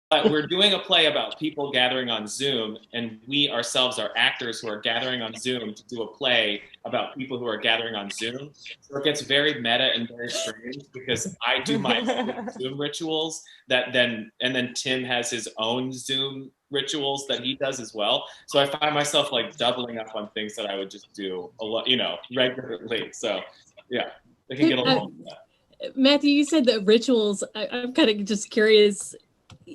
but we're doing a play about people gathering on Zoom, and we ourselves are actors who are gathering on Zoom to do a play about people who are gathering on Zoom. So it gets very meta and very strange because I do my own Zoom rituals and then Tim has his own Zoom rituals that he does as well. So I find myself like doubling up on things that I would just do a lot, regularly. So yeah, they can get along with that. Matthew, you said the rituals. I'm kind of just curious.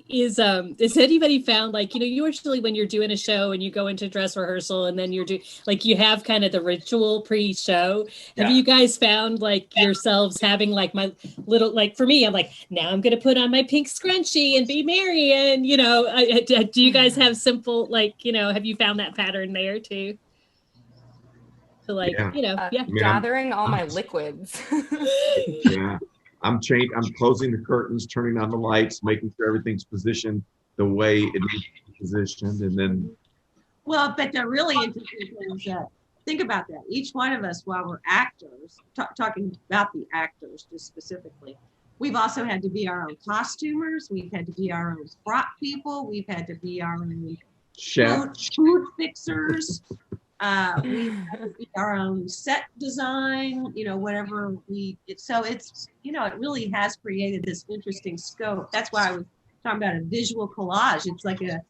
Is anybody found like, usually when you're doing a show and you go into dress rehearsal and then you have kind of the ritual pre-show. Have you guys found like yourselves having like my little, like for me, I'm like, now I'm going to put on my pink scrunchie and be merry. And, do you guys have simple, like, have you found that pattern there too? So like, gathering all my liquids. Yeah. I'm closing the curtains, turning on the lights, making sure everything's positioned the way it needs to be positioned, and then. Well, but the really interesting thing is that, think about that. Each one of us, while we're actors, talking about the actors just specifically, we've also had to be our own costumers. We've had to be our own prop people. We've had to be our own food fixers. We have to be our own set design, whatever so it's, it really has created this interesting scope. That's why I was talking about a visual collage. It's like a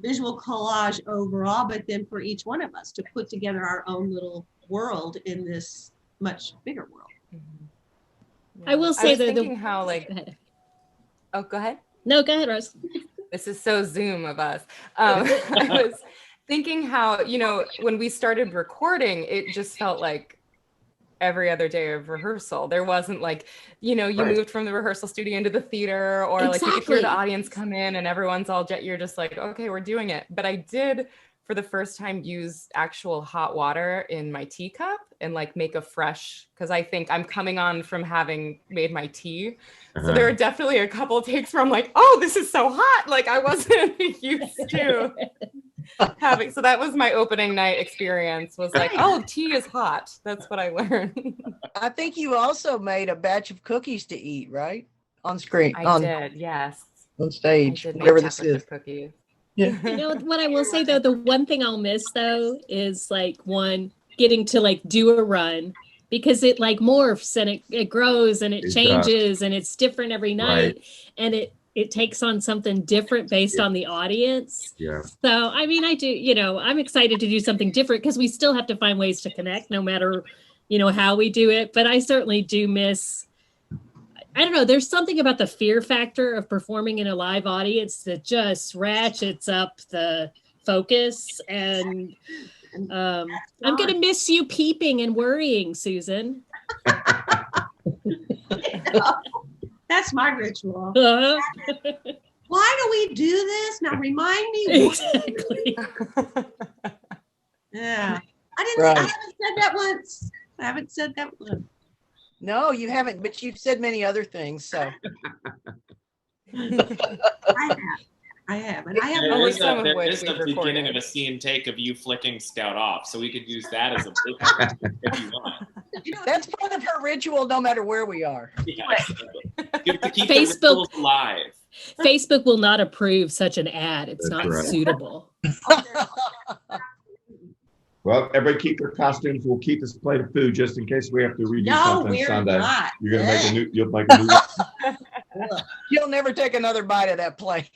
visual collage overall, but then for each one of us to put together our own little world in this much bigger world. Mm-hmm. Yeah. I will say that how like, oh, go ahead. No, go ahead, Rose. This is so Zoom of us. I was thinking how, when we started recording, it just felt like every other day of rehearsal. There wasn't like, you moved from the rehearsal studio into the theater, or like you could hear the audience come in and everyone's all you're just like, okay, we're doing it. But I did, for the first time, use actual hot water in my teacup and like make a fresh, because I think I'm coming on from having made my tea. So there are definitely a couple of takes where I'm like, oh, this is so hot. Like I wasn't used to having. So that was my opening night experience, was like, oh, tea is hot. That's what I learned. I think you also made a batch of cookies to eat, right? On screen. I did, yes. On stage, whatever this is. Cookies. Yeah. What I will say though, the one thing I'll miss though is like getting to like do a run, because it like morphs and it grows and it changes and it's different every night, and it takes on something different based on the audience. Yeah. So I mean, I do, I'm excited to do something different, because we still have to find ways to connect no matter, how we do it. But I certainly do miss, I don't know, there's something about the fear factor of performing in a live audience that just ratchets up the focus. And I'm going to miss you peeping and worrying, Susan. That's my ritual. Uh-huh. Why do we do this? Now remind me. Exactly. Yeah. I haven't said that once. I haven't said that once. No, you haven't, but you've said many other things, so. I have. And I have there is the beginning of a scene take of you flicking Scout off, so we could use that as a book if you want. That's part of her ritual, no matter where we are. Yeah, you have to keep the rituals alive. Facebook will not approve such an ad. It's not suitable. Well, everybody keep their costumes. We'll keep this plate of food just in case we have to redo something Sunday. Not. You're gonna make a new. You'll make a new. You'll never take another bite of that plate.